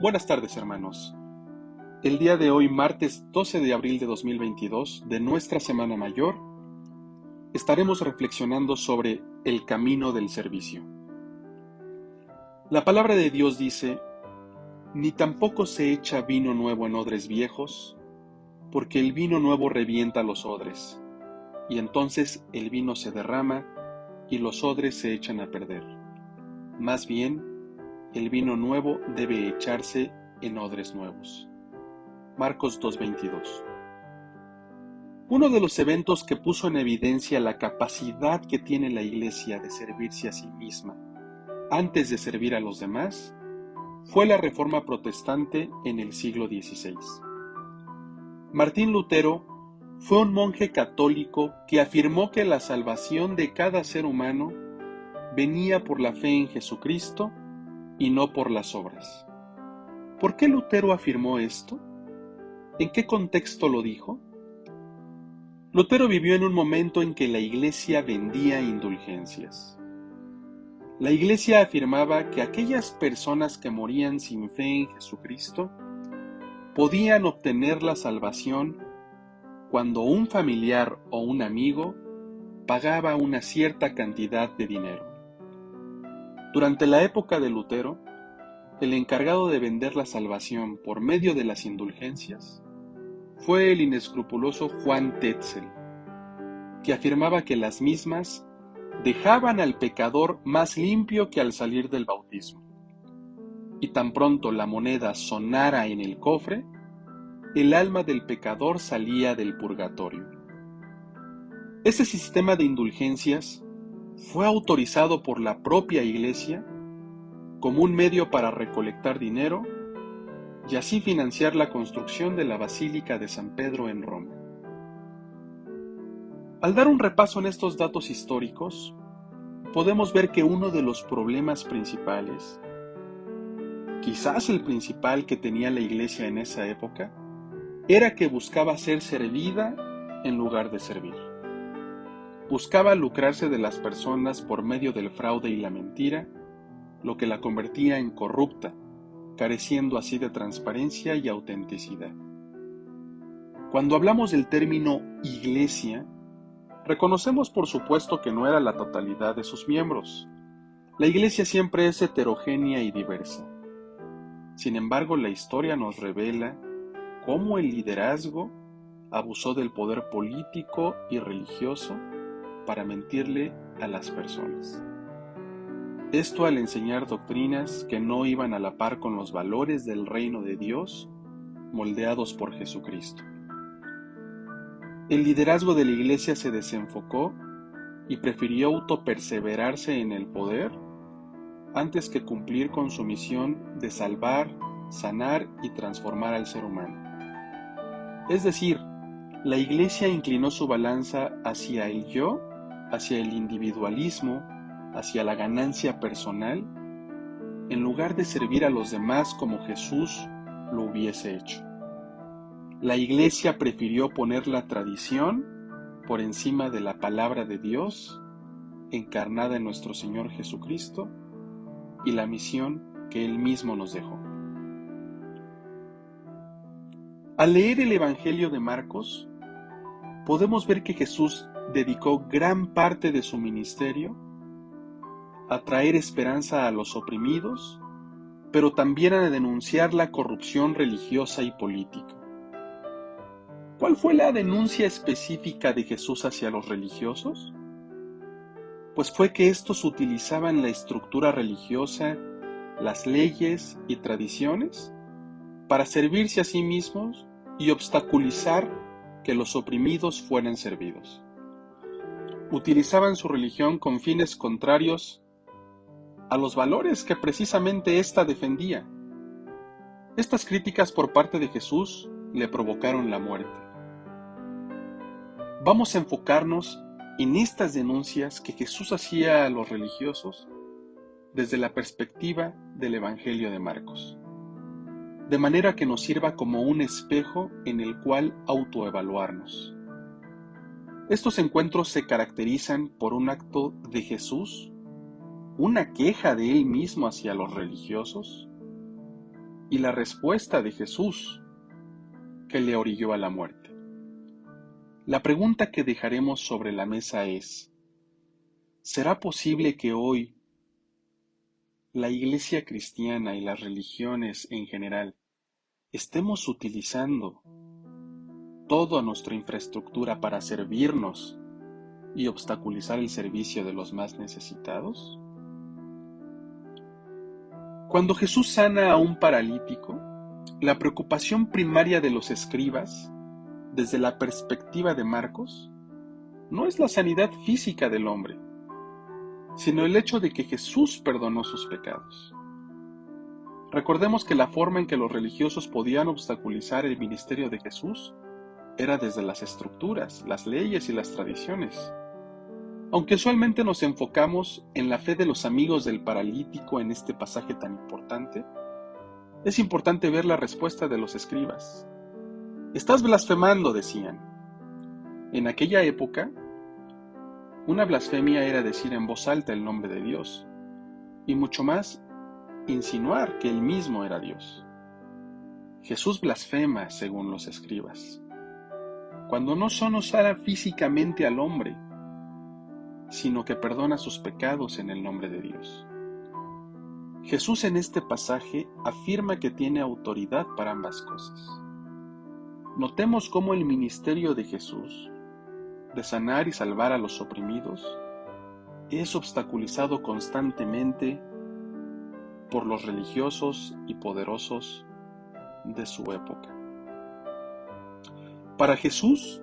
Buenas tardes, hermanos. El día de hoy, martes 12 de abril de 2022, de nuestra Semana Mayor, estaremos reflexionando sobre el camino del servicio. La palabra de Dios dice: ni tampoco se echa vino nuevo en odres viejos, porque el vino nuevo revienta los odres, y entonces el vino se derrama y los odres se echan a perder. Más bien, el vino nuevo debe echarse en odres nuevos. Marcos 2:22. Uno de los eventos que puso en evidencia la capacidad que tiene la Iglesia de servirse a sí misma antes de servir a los demás fue la Reforma Protestante en el siglo XVI. Martín Lutero fue un monje católico que afirmó que la salvación de cada ser humano venía por la fe en Jesucristo y no por las obras. ¿Por qué Lutero afirmó esto? ¿En qué contexto lo dijo? Lutero vivió en un momento en que la Iglesia vendía indulgencias. La Iglesia afirmaba que aquellas personas que morían sin fe en Jesucristo podían obtener la salvación cuando un familiar o un amigo pagaba una cierta cantidad de dinero. Durante la época de Lutero, el encargado de vender la salvación por medio de las indulgencias fue el inescrupuloso Juan Tetzel, que afirmaba que las mismas dejaban al pecador más limpio que al salir del bautismo. Y tan pronto la moneda sonara en el cofre, el alma del pecador salía del purgatorio. Ese sistema de indulgencias fue autorizado por la propia Iglesia como un medio para recolectar dinero y así financiar la construcción de la Basílica de San Pedro en Roma. Al dar un repaso en estos datos históricos, podemos ver que uno de los problemas principales, quizás el principal que tenía la Iglesia en esa época, era que buscaba ser servida en lugar de servir. Buscaba lucrarse de las personas por medio del fraude y la mentira, lo que la convertía en corrupta, careciendo así de transparencia y autenticidad. Cuando hablamos del término Iglesia, reconocemos por supuesto que no era la totalidad de sus miembros. La Iglesia siempre es heterogénea y diversa. Sin embargo, la historia nos revela cómo el liderazgo abusó del poder político y religioso para mentirle a las personas. Esto al enseñar doctrinas que no iban a la par con los valores del reino de Dios moldeados por Jesucristo. El liderazgo de la Iglesia se desenfocó y prefirió autoperseverarse en el poder antes que cumplir con su misión de salvar, sanar y transformar al ser humano. Es decir, la Iglesia inclinó su balanza hacia el yo, hacia el individualismo, hacia la ganancia personal, en lugar de servir a los demás como Jesús lo hubiese hecho. La Iglesia prefirió poner la tradición por encima de la palabra de Dios, encarnada en nuestro Señor Jesucristo, y la misión que Él mismo nos dejó. Al leer el Evangelio de Marcos, podemos ver que Jesús dedicó gran parte de su ministerio a traer esperanza a los oprimidos, pero también a denunciar la corrupción religiosa y política. ¿Cuál fue la denuncia específica de Jesús hacia los religiosos? Pues fue que estos utilizaban la estructura religiosa, las leyes y tradiciones para servirse a sí mismos y obstaculizar que los oprimidos fueran servidos. Utilizaban su religión con fines contrarios a los valores que precisamente ésta defendía. Estas críticas por parte de Jesús le provocaron la muerte. Vamos a enfocarnos en estas denuncias que Jesús hacía a los religiosos desde la perspectiva del Evangelio de Marcos, de manera que nos sirva como un espejo en el cual autoevaluarnos. Estos encuentros se caracterizan por un acto de Jesús, una queja de Él mismo hacia los religiosos, y la respuesta de Jesús que le orilló a la muerte. La pregunta que dejaremos sobre la mesa es: ¿será posible que hoy la Iglesia cristiana y las religiones en general estemos utilizando toda nuestra infraestructura para servirnos y obstaculizar el servicio de los más necesitados? Cuando Jesús sana a un paralítico, la preocupación primaria de los escribas, desde la perspectiva de Marcos, no es la sanidad física del hombre, sino el hecho de que Jesús perdonó sus pecados. Recordemos que la forma en que los religiosos podían obstaculizar el ministerio de Jesús era desde las estructuras, las leyes y las tradiciones. Aunque usualmente nos enfocamos en la fe de los amigos del paralítico en este pasaje tan importante, es importante ver la respuesta de los escribas. «Estás blasfemando», decían. En aquella época, una blasfemia era decir en voz alta el nombre de Dios, y mucho más, insinuar que Él mismo era Dios. Jesús blasfema, según los escribas, cuando no solo sana físicamente al hombre, sino que perdona sus pecados en el nombre de Dios. Jesús en este pasaje afirma que tiene autoridad para ambas cosas. Notemos cómo el ministerio de Jesús, de sanar y salvar a los oprimidos, es obstaculizado constantemente por los religiosos y poderosos de su época. Para Jesús,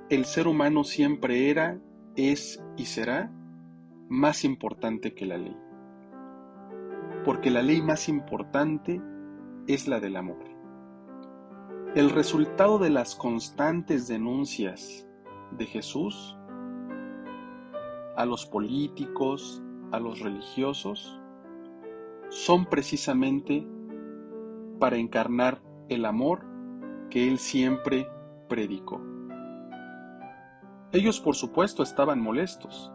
el ser humano siempre era, es y será más importante que la ley, porque la ley más importante es la del amor. El resultado de las constantes denuncias de Jesús a los políticos, a los religiosos, son precisamente para encarnar el amor que Él siempre predicó. Ellos, por supuesto, estaban molestos.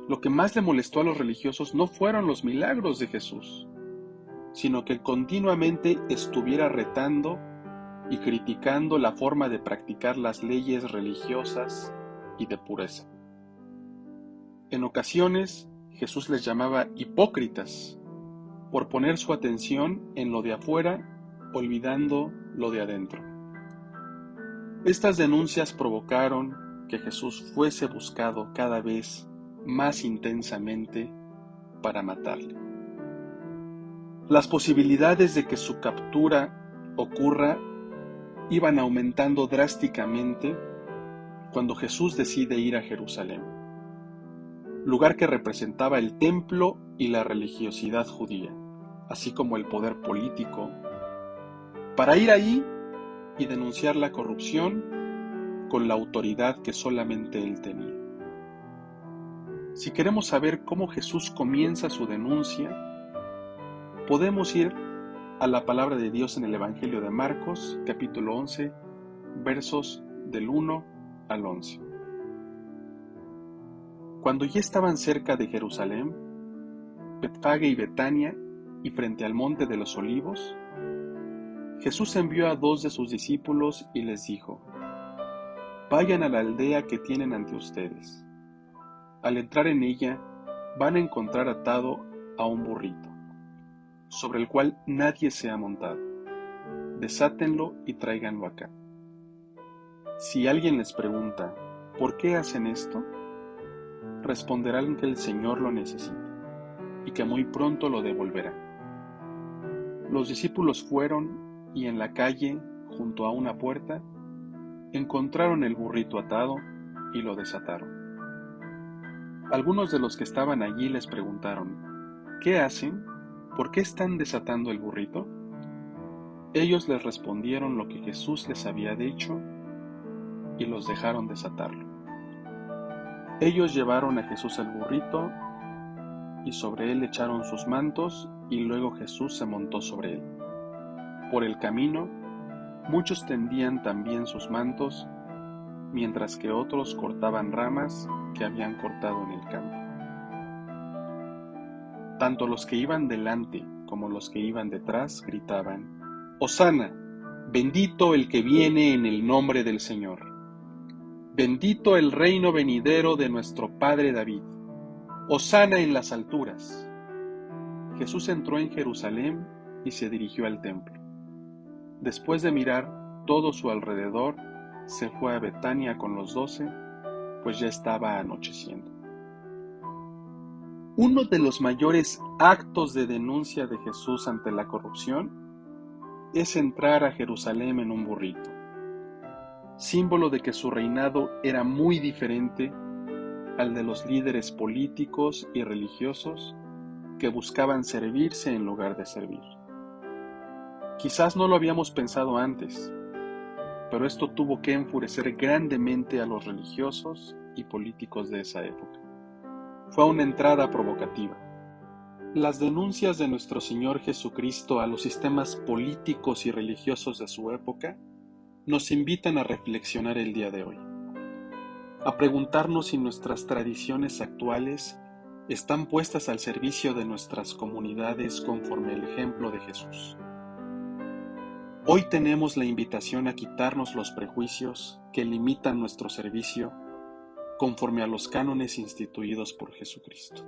Lo que más le molestó a los religiosos no fueron los milagros de Jesús, sino que continuamente estuviera retando y criticando la forma de practicar las leyes religiosas y de pureza. En ocasiones, Jesús les llamaba hipócritas por poner su atención en lo de afuera, olvidando lo de adentro. Estas denuncias provocaron que Jesús fuese buscado cada vez más intensamente para matarle. Las posibilidades de que su captura ocurra iban aumentando drásticamente cuando Jesús decide ir a Jerusalén, lugar que representaba el templo y la religiosidad judía, así como el poder político, para ir ahí y denunciar la corrupción con la autoridad que solamente él tenía. Si queremos saber cómo Jesús comienza su denuncia, podemos ir a la palabra de Dios en el Evangelio de Marcos, capítulo 11, versos del 1 al 11. Cuando ya estaban cerca de Jerusalén, Betfage y Betania, y frente al monte de los Olivos, Jesús envió a 2 de sus discípulos y les dijo: «Vayan a la aldea que tienen ante ustedes. Al entrar en ella, van a encontrar atado a un burrito, sobre el cual nadie se ha montado. Desátenlo y tráiganlo acá. Si alguien les pregunta, ¿por qué hacen esto?, responderán que el Señor lo necesita y que muy pronto lo devolverá». Los discípulos fueron y en la calle, junto a una puerta, encontraron el burrito atado y lo desataron. Algunos de los que estaban allí les preguntaron: «¿Qué hacen? ¿Por qué están desatando el burrito?». Ellos les respondieron lo que Jesús les había dicho y los dejaron desatarlo. Ellos llevaron a Jesús el burrito y sobre él echaron sus mantos y luego Jesús se montó sobre él. Por el camino, muchos tendían también sus mantos, mientras que otros cortaban ramas que habían cortado en el campo. Tanto los que iban delante como los que iban detrás gritaban: «Hosana, bendito el que viene en el nombre del Señor. Bendito el reino venidero de nuestro padre David. Hosana en las alturas». Jesús entró en Jerusalén y se dirigió al templo. Después de mirar todo su alrededor, se fue a Betania con los 12, pues ya estaba anocheciendo. Uno de los mayores actos de denuncia de Jesús ante la corrupción es entrar a Jerusalén en un burrito, símbolo de que su reinado era muy diferente al de los líderes políticos y religiosos que buscaban servirse en lugar de servir. Quizás no lo habíamos pensado antes, pero esto tuvo que enfurecer grandemente a los religiosos y políticos de esa época. Fue una entrada provocativa. Las denuncias de nuestro Señor Jesucristo a los sistemas políticos y religiosos de su época nos invitan a reflexionar el día de hoy, a preguntarnos si nuestras tradiciones actuales están puestas al servicio de nuestras comunidades conforme al ejemplo de Jesús. Hoy tenemos la invitación a quitarnos los prejuicios que limitan nuestro servicio conforme a los cánones instituidos por Jesucristo,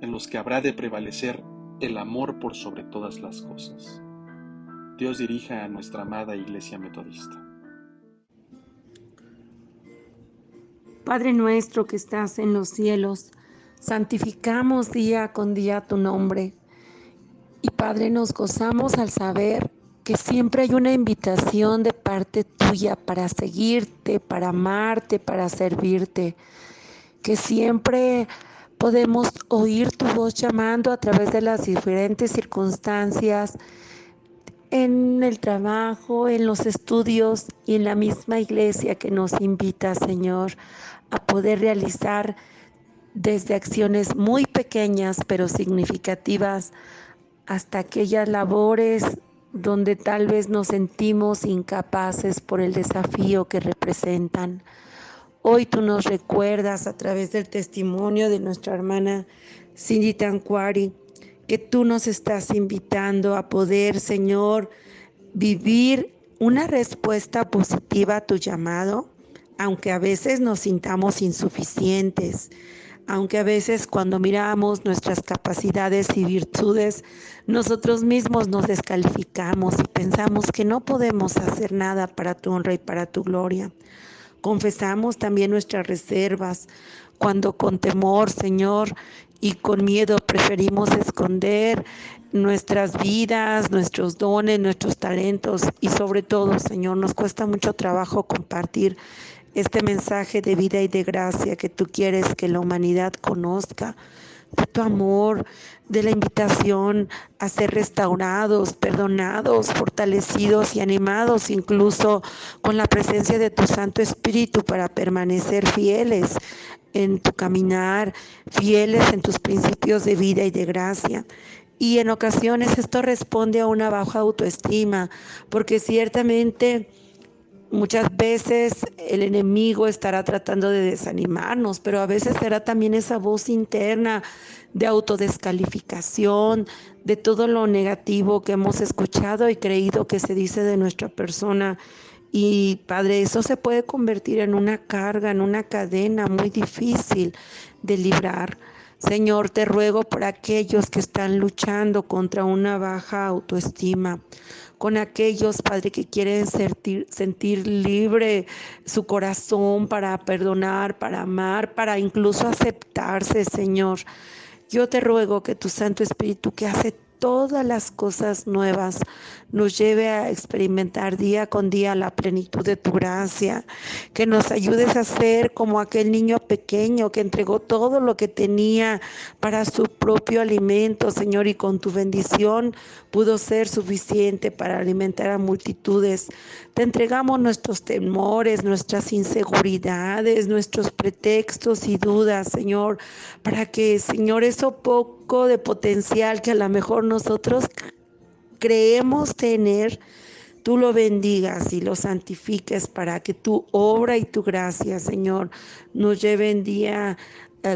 en los que habrá de prevalecer el amor por sobre todas las cosas. Dios dirija a nuestra amada Iglesia Metodista. Padre nuestro que estás en los cielos, santificamos día con día tu nombre. Y Padre, nos gozamos al saber que siempre hay una invitación de parte tuya para seguirte, para amarte, para servirte, que siempre podemos oír tu voz llamando a través de las diferentes circunstancias, en el trabajo, en los estudios y en la misma iglesia que nos invita, Señor, a poder realizar desde acciones muy pequeñas pero significativas hasta aquellas labores donde tal vez nos sentimos incapaces por el desafío que representan. Hoy tú nos recuerdas a través del testimonio de nuestra hermana Cindy Tancuari que tú nos estás invitando a poder, Señor, vivir una respuesta positiva a tu llamado, aunque a veces nos sintamos insuficientes, aunque a veces cuando miramos nuestras capacidades y virtudes, nosotros mismos nos descalificamos y pensamos que no podemos hacer nada para tu honra y para tu gloria. Confesamos también nuestras reservas, cuando con temor, Señor, y con miedo preferimos esconder nuestras vidas, nuestros dones, nuestros talentos y sobre todo, Señor, nos cuesta mucho trabajo compartir este mensaje de vida y de gracia que tú quieres que la humanidad conozca, de tu amor, de la invitación a ser restaurados, perdonados, fortalecidos y animados, incluso con la presencia de tu Santo Espíritu para permanecer fieles en tu caminar, fieles en tus principios de vida y de gracia. Y en ocasiones esto responde a una baja autoestima, porque ciertamente muchas veces el enemigo estará tratando de desanimarnos, pero a veces será también esa voz interna de autodescalificación, de todo lo negativo que hemos escuchado y creído que se dice de nuestra persona. Y Padre, eso se puede convertir en una carga, en una cadena muy difícil de librar. Señor, te ruego por aquellos que están luchando contra una baja autoestima, con aquellos, Padre, que quieren sentir libre su corazón para perdonar, para amar, para incluso aceptarse, Señor. Yo te ruego que tu Santo Espíritu, que hace todas las cosas nuevas, nos lleve a experimentar día con día la plenitud de tu gracia, que nos ayudes a ser como aquel niño pequeño que entregó todo lo que tenía para su propio alimento, Señor, y con tu bendición pudo ser suficiente para alimentar a multitudes. Te entregamos nuestros temores, nuestras inseguridades, nuestros pretextos y dudas, Señor, para que, Señor, eso poco de potencial que a lo mejor nosotros creemos tener, tú lo bendigas y lo santifiques para que tu obra y tu gracia, Señor, nos lleven día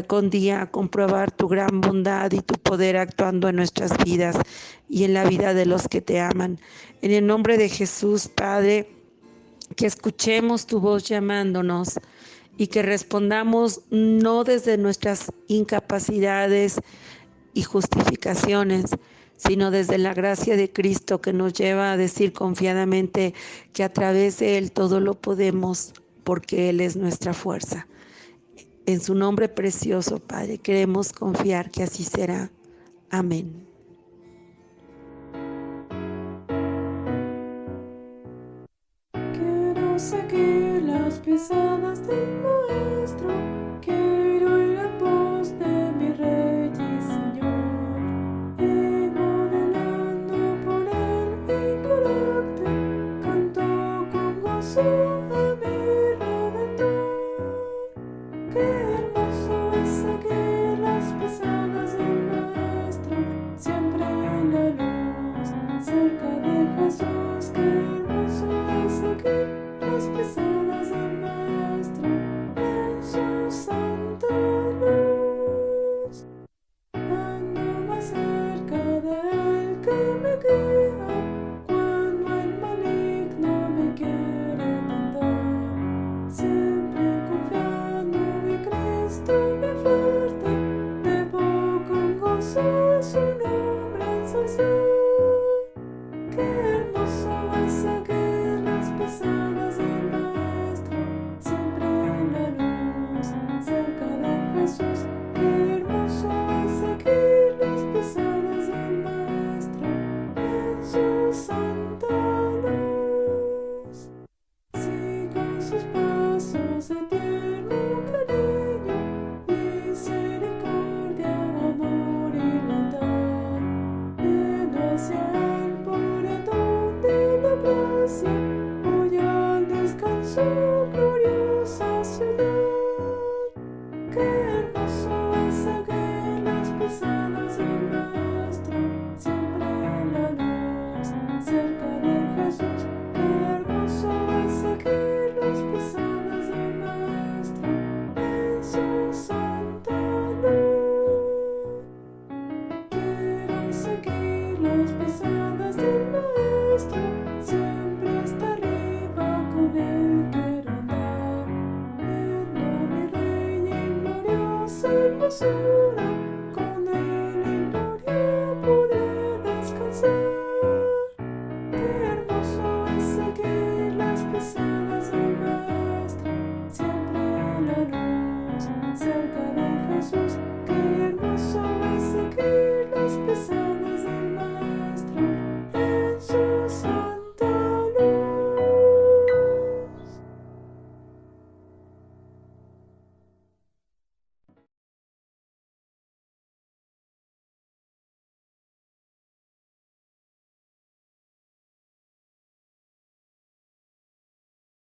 con día comprobar tu gran bondad y tu poder actuando en nuestras vidas y en la vida de los que te aman. En el nombre de Jesús, Padre, que escuchemos tu voz llamándonos y que respondamos no desde nuestras incapacidades y justificaciones, sino desde la gracia de Cristo que nos lleva a decir confiadamente que a través de Él todo lo podemos, porque Él es nuestra fuerza. En su nombre precioso, Padre, queremos confiar que así será. Amén. Quiero seguir las pisadas del Maestro, quiero ir a pos de mi Rey y Señor, y modelando por Él mi carácter, canto con gozo a mi Redentor. Qué hermoso es seguir las pisadas del Maestro, siempre en la luz, cerca de Jesús. Qué hermoso es seguir las pisadas del Maestro en su santa luz. Ando más cerca de Él que me guía cuando el maligno me quiere tentar. Siempre confiando en Cristo mi fuerte, debo con gozo su nombre ensalzar. Qué hermoso es seguir las pisadas del Maestro, siempre en la luz, cerca de Jesús. Qué hermoso es seguir las pisadas del Maestro en su santa luz. Sigo sus pasos de tierno cariño, misericordia, amor y lealtad, yendo hacia Él por el don de la gracia, voy al descanso, gloriosa ciudad. Qué hermoso es seguir las pisadas del Maestro, siempre en la luz, cerca de Jesús. Qué hermoso es seguir las pisadas del Maestro en su santa luz. Quiero seguir las pisadas del Maestro, siempre hasta arriba con Él quiero andar, viendo a mi Rey en gloriosa hermosura.